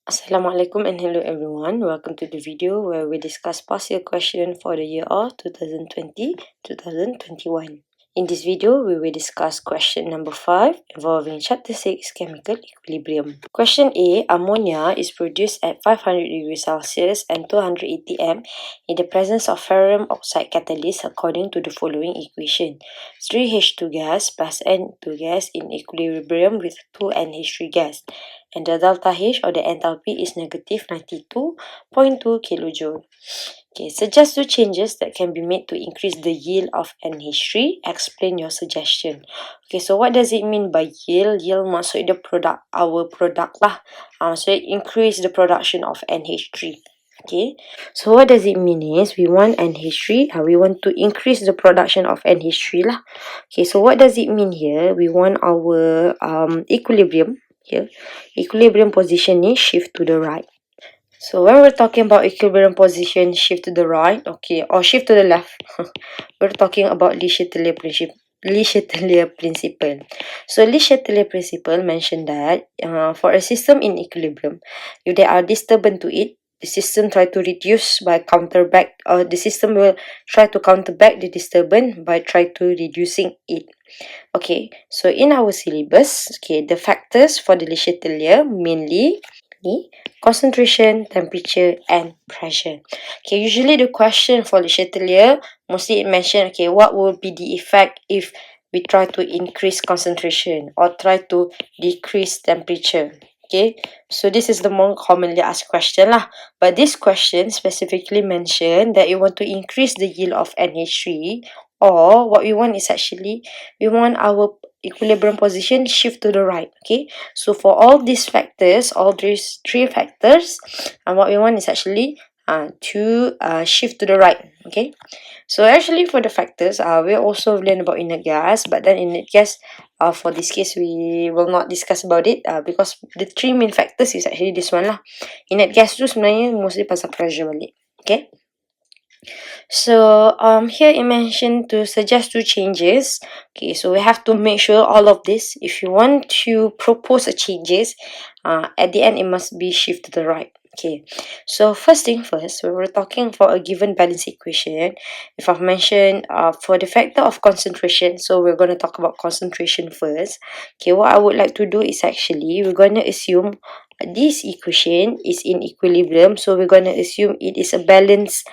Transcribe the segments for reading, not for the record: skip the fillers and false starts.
Assalamualaikum and hello everyone. Welcome to the video where we discuss past year question for the year of 2020-2021. In this video, we will discuss question number 5 involving chapter 6 chemical equilibrium. Question A, ammonia is produced at 500 degrees Celsius and 280 m in the presence of ferrum oxide catalyst according to the following equation. 3H2 gas plus N2 gas in equilibrium with 2NH3 gas, and the delta H or the enthalpy is negative 92.2 kilojoule. Okay, suggest 2 changes that can be made to increase the yield of NH3. Explain your suggestion. Okay, so what does it mean by yield? Yield maksud the product, our product lah. So increase the production of NH3. Okay, so what does it mean is we want NH3, we want to increase the production of NH3 lah. Okay, so what does it mean here? We want our equilibrium here. Equilibrium position is shift to the right. So when we're talking about equilibrium position, shift to the right, okay, or shift to the left, we're talking about Le Chatelier principle. So Le Chatelier principle mentioned that for a system in equilibrium, if there are disturbance to it, the system try to reduce by counterback, or the system will try to counterback the disturbance by try to reducing it. Okay, so in our syllabus, okay, the factors for the Le Chatelier mainly concentration, temperature, and pressure. Okay, usually the question for Le Chatelier, mostly it mentioned, okay, what will be the effect if we try to increase concentration or try to decrease temperature. Okay, so this is the more commonly asked question lah. But this question specifically mentioned that you want to increase the yield of NH3, or what we want is actually, we want our equilibrium position shift to the right. Okay, so for all these factors, all these 3 factors, and what we want is actually to shift to the right. Okay, so actually for the factors, we also learn about inert gas, but then inert gas, for this case we will not discuss about it because the 3 main factors is actually this one lah. Inert gas tu sebenarnya mostly pasal pressure balik. Okay, so here it mentioned to suggest 2 changes. Okay, so we have to make sure all of this. If you want to propose a changes, at the end it must be shift to the right. Okay, so first thing first, we were talking for a given balance equation. If I've mentioned for the factor of concentration, so we're going to talk about concentration first. Okay, what I would like to do is actually, we're going to assume this equation is in equilibrium. So we're going to assume it is a balanced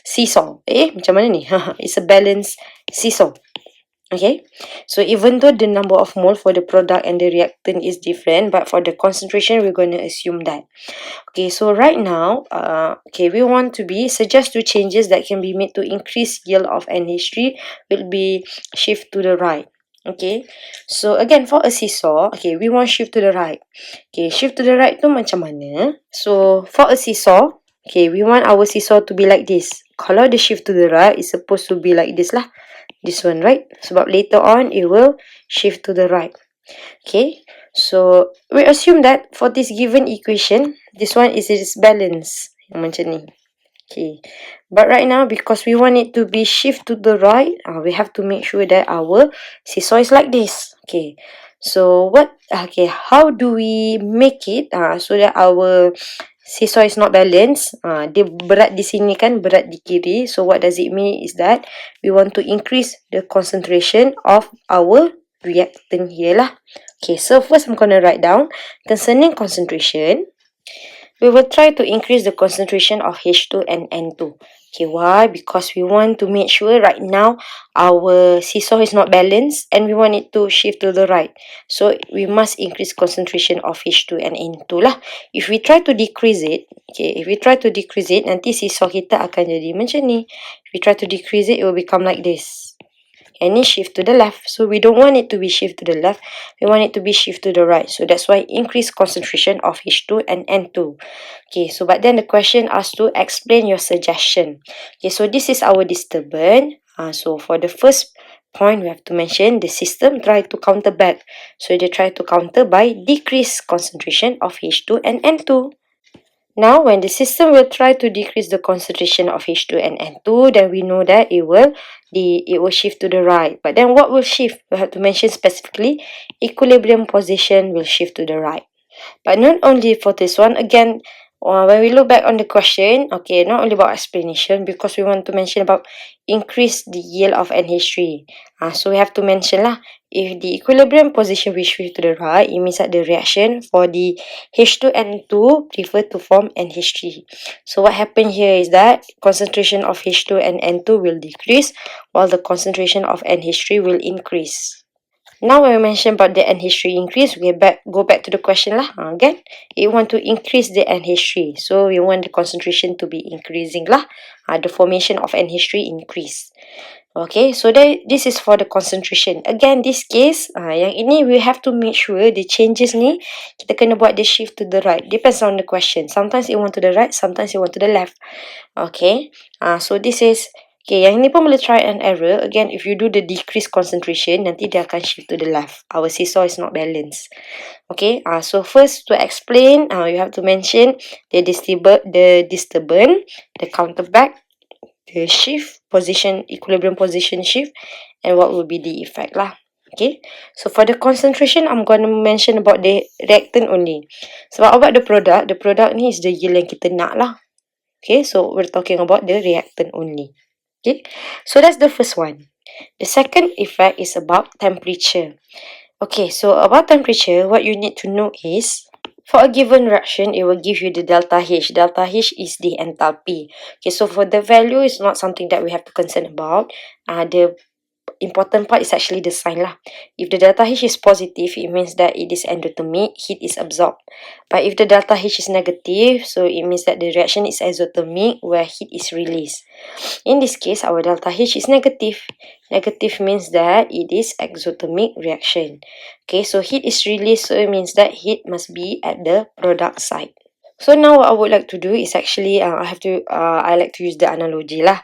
seesaw. Macam mana ni? It's a balanced seesaw. Okay, so even though the number of mole for the product and the reactant is different, but for the concentration we're going to assume that. Okay, so right now, okay, we want to suggest 2 changes that can be made to increase yield of NH3 will be shift to the right. Okay, so again for a seesaw, okay, we want shift to the right. Okay, shift to the right tu macam mana? So for a seesaw, okay, we want our seesaw to be like this. Kalau the shift to the right, it's supposed to be like this lah. This one, right? Sebab later on, it will shift to the right. Okay, so we assume that for this given equation, this one is its balance. Yang macam ni. Okay, but right now, because we want it to be shift to the right, we have to make sure that our seesaw is like this. Okay, so how do we make it so that our seesaw is not balanced? Dia berat di sini kan, berat di kiri. So what does it mean is that we want to increase the concentration of our reactant here lah. Okay, so first I'm going to write down concerning concentration. We will try to increase the concentration of H2 and N2. Okay, why? Because we want to make sure right now our seesaw is not balanced and we want it to shift to the right. So we must increase concentration of H2 and N2 lah. If we try to decrease it, nanti seesaw kita akan jadi macam ni. If we try to decrease it, it will become like this. And it shift to the left. So we don't want it to be shift to the left. We want it to be shift to the right. So that's why increase concentration of H2 and N2. Okay, so but then the question asks to explain your suggestion. Okay, so this is our disturbance. So for the first point, we have to mention the system try to counter back. So they try to counter by decrease concentration of H2 and N2. Now, when the system will try to decrease the concentration of H2 and N2, then we know that it will shift to the right. But then what will shift? We have to mention specifically, equilibrium position will shift to the right. But not only for this one, again, when we look back on the question, okay, not only about explanation, because we want to mention about increase the yield of NH3. So we have to mention lah, if the equilibrium position will shift to the right, it means that the reaction for the H2N2 prefer to form NH3. So what happened here is that concentration of H2 and N2 will decrease, while the concentration of NH3 will increase. Now when we mention about the NH3 increase, we go back to the question lah. Again, we want to increase the NH3. So we want the concentration to be increasing lah. The formation of NH3 increase. Okay, so this is for the concentration. Again, this case, yang ini we have to make sure the changes ni, kita kena buat the shift to the right. Depends on the question. Sometimes it want to the right, sometimes it want to the left. Okay, so this is, okay, yang ni pun boleh try and error. Again, if you do the decrease concentration, nanti dia akan shift to the left. Our seesaw is not balanced. Okay, so first to explain, you have to mention the disturbance, the counterback, the shift, position, equilibrium position shift, and what will be the effect lah. Okay, so for the concentration, I'm going to mention about the reactant only. Sebab about the product ni is the yield yang kita nak lah. Okay, so we're talking about the reactant only. Okay, so that's the first one. The second effect is about temperature. Okay, so about temperature, what you need to know is, for a given reaction, it will give you the delta H. Delta H is the enthalpy. Okay, so for the value, is not something that we have to concern about. The important part is actually the sign lah. If the delta H is positive, it means that it is endothermic, heat is absorbed. But if the delta H is negative, so it means that the reaction is exothermic, where heat is released. In this case, our delta H is negative. Negative means that it is exothermic reaction. Okay, so heat is released, so it means that heat must be at the product side. So now what I would like to do is actually, I like to use the analogy lah.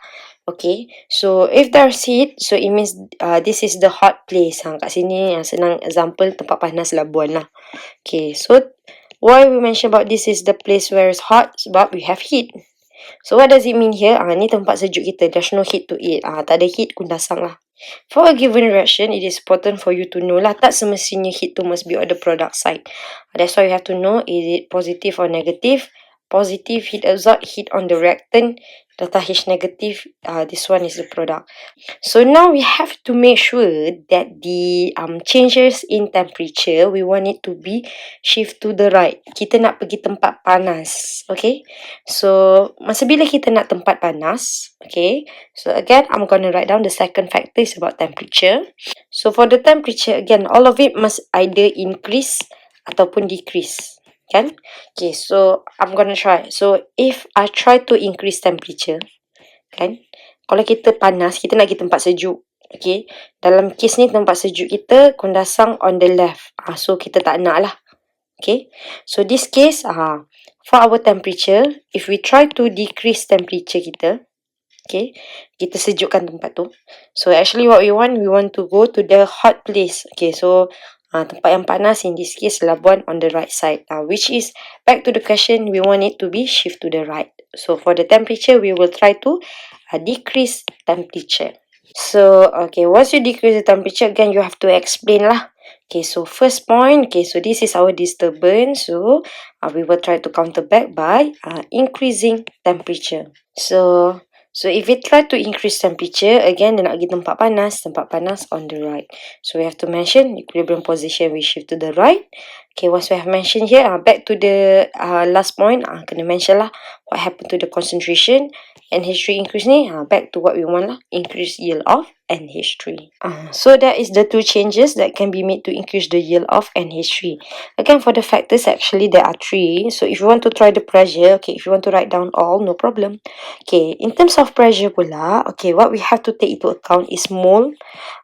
Okay, so if there's heat, so it means this is the hot place. Kat sini yang senang example tempat panas Labuan lah. Okay, so why we mention about this is the place where it's hot? Sebab we have heat. So what does it mean here? Ni tempat sejuk kita. There's no heat to it. Tak ada heat, kundasang lah. For a given reaction, it is important for you to know lah. Tak semestinya heat tu must be on the product side. That's why you have to know, is it positive or negative? Positive, heat absorbed, heat on the reactant. Delta H negative, this one is the product. So now we have to make sure that the changes in temperature, we want it to be shift to the right. Kita nak pergi tempat panas. Okay, so masa bila kita nak tempat panas, okay, so again I'm going to write down the second factor is about temperature. So for the temperature, again all of it must either increase ataupun decrease. Kan? Okay, so I'm gonna try. So if I try to increase temperature, kan, kalau kita panas, kita nak pergi tempat sejuk. Okay, dalam kes ni tempat sejuk kita kundasang on the left. So kita tak nak lah. Okay, so this case, for our temperature, if we try to decrease temperature kita, okay, kita sejukkan tempat tu. So actually what we want to go to the hot place. Okay, so tempat yang panas, in this case Labuan on the right side, which is back to the question, we want it to be shift to the right. So for the temperature, we will try to decrease temperature. So okay, once you decrease the temperature, again you have to explain lah. Okay, so first point, okay, so this is our disturbance. So we will try to counter back by increasing temperature. So if we try to increase temperature, again, dia nak pergi tempat panas on the right. So we have to mention equilibrium position, we shift to the right. Okay, once we have mentioned here, back to the last point, kena mention lah what happened to the concentration. NH3 increase ni, back to what we want lah, increase yield of NH3. So that is the two changes that can be made to increase the yield of NH3. Again, for the factors, actually there are 3. So if you want to try the pressure, okay, if you want to write down all, no problem. Okay, in terms of pressure pula, okay, what we have to take into account is mole.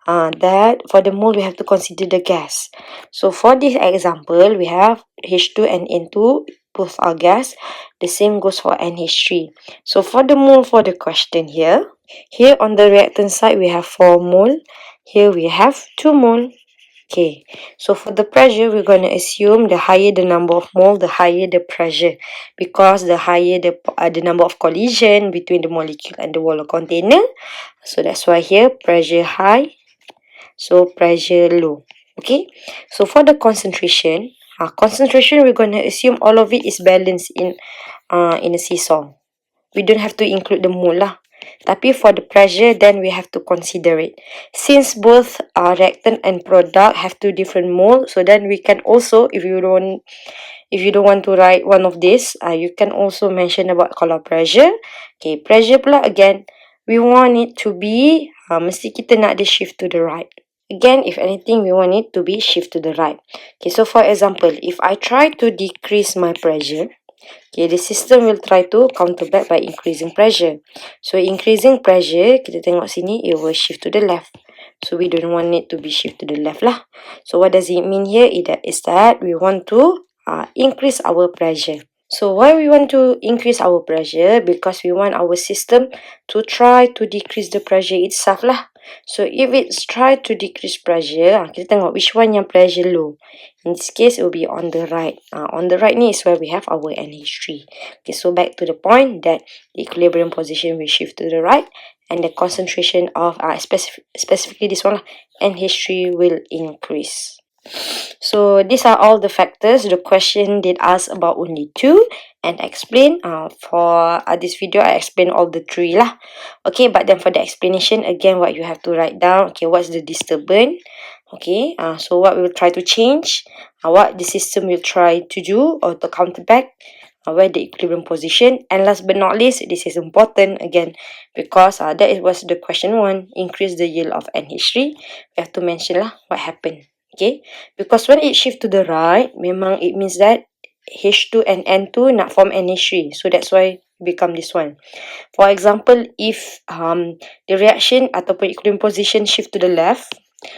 That for the mole, we have to consider the gas. So for this example, we have H2 and N2, both are gas. The same goes for NH3. So for the mole for the question here on the reactant side, we have 4 mole. Here we have 2 mole. Okay, so for the pressure, we're going to assume the higher the number of mole, the higher the pressure, because the higher the number of collision between the molecule and the wall of container. So that's why here pressure high, so pressure low. Okay, so for the concentration, Concentration, we're going to assume all of it is balanced in a seesaw. We don't have to include the mole lah. Tapi for the pressure, then we have to consider it. Since both reactant and product have two different moles, so then we can also, if you don't want to write one of this, you can also mention about kalau pressure. Okay, pressure pula again, we want it to be, mesti kita nak dia shift to the right. Again, if anything, we want it to be shift to the right. Okay, so for example, if I try to decrease my pressure, okay, the system will try to counter back by increasing pressure. So increasing pressure, kita tengok sini, it will shift to the left. So we don't want it to be shift to the left lah. So what does it mean here? Is that we want to increase our pressure. So why we want to increase our pressure? Because we want our system to try to decrease the pressure itself lah. So if it's try to decrease pressure, kita tengok which one yang pressure low. In this case, it will be on the right. On the right ni is where we have our NH3. Okay, so back to the point that the equilibrium position will shift to the right, and the concentration of specifically this one, NH3 will increase. So these are all the factors. The question did ask about only two and explain. For this video, I explained all the three lah. Okay, but then for the explanation, again, what you have to write down. Okay, what's the disturbance? Okay, so what we will try to change, what the system will try to do or to counter back, where the equilibrium position, and last but not least, this is important again because that was the question 1, increase the yield of NH3. We have to mention lah what happened. Okay, because when it shift to the right, memang it means that H2 and N2 nak form NH3, so that's why become this one. For example, if the reaction ataupun equilibrium position shift to the left,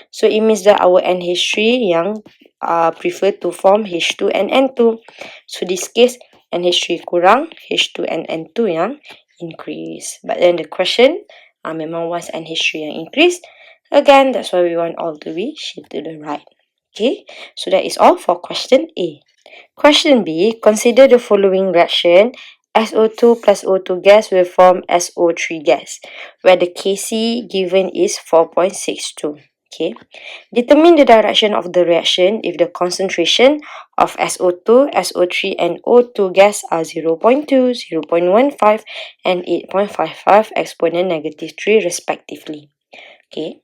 so it means that our NH3 yang prefer to form H2 and N2. So this case NH3 kurang, H2 and N2 yang increase. But then the question memang wants NH3 yang increase. Again, that's why we want all to be shift to the right. Okay, so that is all for question A. Question B, consider the following reaction. SO2 plus O2 gas will form SO3 gas, where the Kc given is 4.62. Okay, determine the direction of the reaction if the concentration of SO2, SO3 and O2 gas are 0.2, 0.15 and 8.55 exponent -3 respectively. Okay,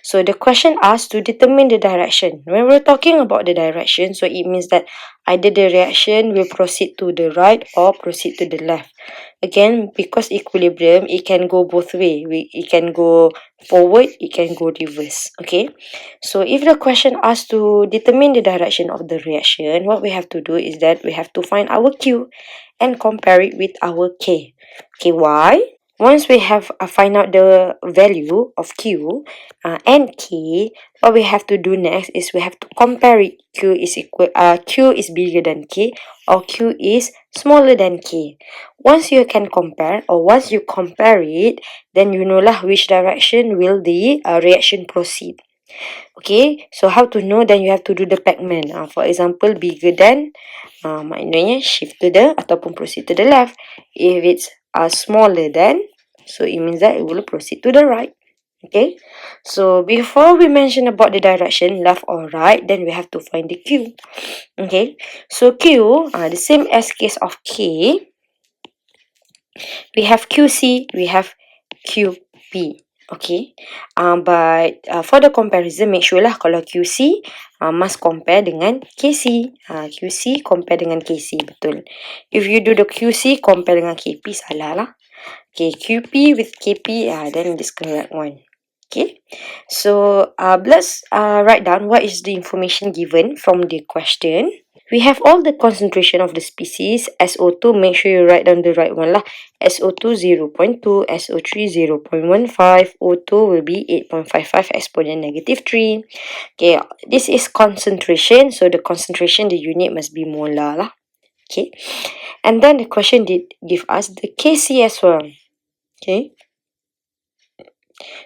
so the question asks to determine the direction. When we're talking about the direction, so it means that either the reaction will proceed to the right or proceed to the left. Again, because equilibrium, it can go both way. It can go forward, it can go reverse. Okay, so if the question asks to determine the direction of the reaction, what we have to do is that we have to find our Q and compare it with our K. Okay, why? Once we have find out the value of Q and K, what we have to do next is we have to compare it. Q is bigger than K or Q is smaller than K. Once you can compare or once you compare it, then you know lah which direction will the reaction proceed. Okay, so how to know? Then you have to do the Pac-Man. For example, bigger than, maknanya shift to the ataupun proceed to the left. If it's smaller than, so it means that it will proceed to the right. Okay, so before we mention about the direction left or right, then we have to find the Q. Okay, so Q, the same as case of K, we have QC, we have QP. Okay, but for the comparison, make sure lah kalau QC must compare dengan KC. QC compare dengan KC, betul. If you do the QC compare dengan KP, salah lah. Okay, QP with KP, then this correct one. Okay, so let's write down what is the information given from the question. We have all the concentration of the species. SO2, make sure you write down the right one lah. SO2 0.2, SO3 0.15, O2 will be 8.55 exponent -3. Okay, this is concentration, so the concentration, the unit must be molar lah. Okay, and then the question did give us the Kc as well. Okay,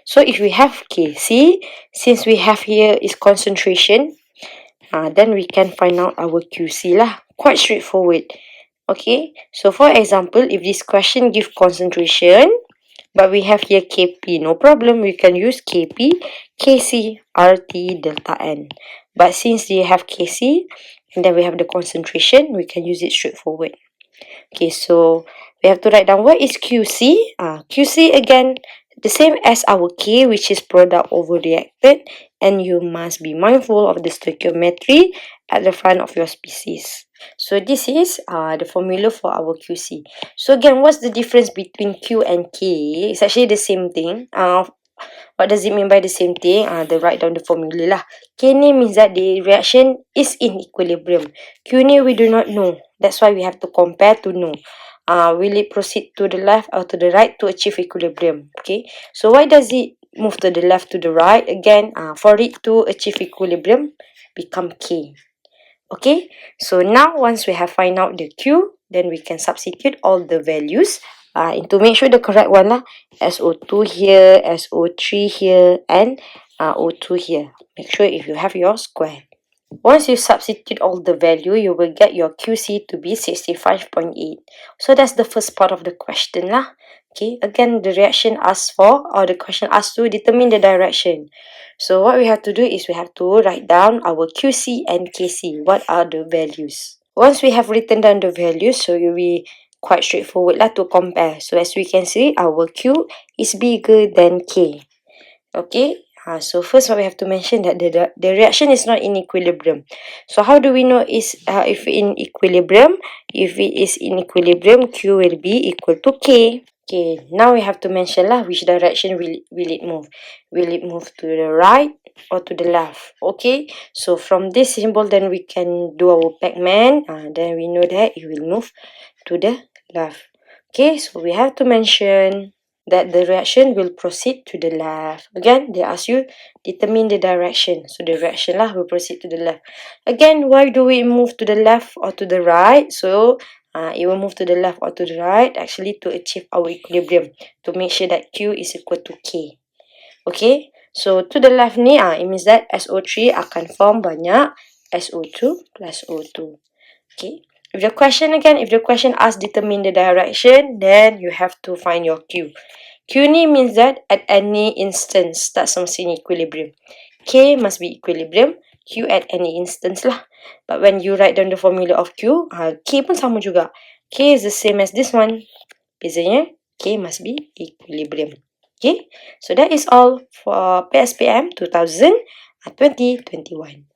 so if we have Kc, since we have here is concentration, then we can find out our QC lah. Quite straightforward. Okay, so for example, if this question give concentration, but we have here Kp, no problem. We can use Kp, Kc, RT, delta N. But since they have Kc, and then we have the concentration. We can use it straightforward. Okay, so we have to write down what is QC. QC again, the same as our K, which is product over reacted, and you must be mindful of the stoichiometry at the front of your species. So this is the formula for our QC. So again, what's the difference between Q and K? It's actually the same thing. What does it mean by the same thing? The write down the formula lah. K ni means that the reaction is in equilibrium. Q ni we do not know. That's why we have to compare to know. Will it proceed to the left or to the right to achieve equilibrium? Okay. So why does it move to the left to the right? Again, for it to achieve equilibrium, become K. Okay. So now once we have find out the Q, then we can substitute all the values to make sure the correct one lah. SO2 here, SO3 here, and O2 here. Make sure if you have your square. Once you substitute all the value, you will get your QC to be 65.8. So that's the first part of the question lah. Okay, again, the reaction asks for, or the question asks to determine the direction. So what we have to do is we have to write down our QC and KC. What are the values? Once we have written down the values, so you'll be quite straightforward lah to compare. So as we can see, our Q is bigger than K. Okay, so first what we have to mention that the reaction is not in equilibrium. So how do we know is if in equilibrium? If it is in equilibrium, Q will be equal to K. Okay, now we have to mention lah which direction will it move. Will it move to the right or to the left? Okay, so from this symbol then we can do our Pac-Man. Then we know that it will move to the left. Okay, so we have to mention that the reaction will proceed to the left. Again, they ask you determine the direction. So the reaction lah will proceed to the left. Again, why do we move to the left or to the right? So it will move to the left or to the right actually to achieve our equilibrium, to make sure that Q is equal to K. Okay, so to the left ni it means that SO3 akan form banyak SO2 plus O2. Okay, if the question asks determine the direction, then you have to find your Q. Q ni means that at any instance tak semestinya equilibrium. K must be equilibrium, Q at any instance lah. But when you write down the formula of Q, K pun sama juga. K is the same as this one. Bezanya, K must be equilibrium. Okay, so that is all for PSPM 2021.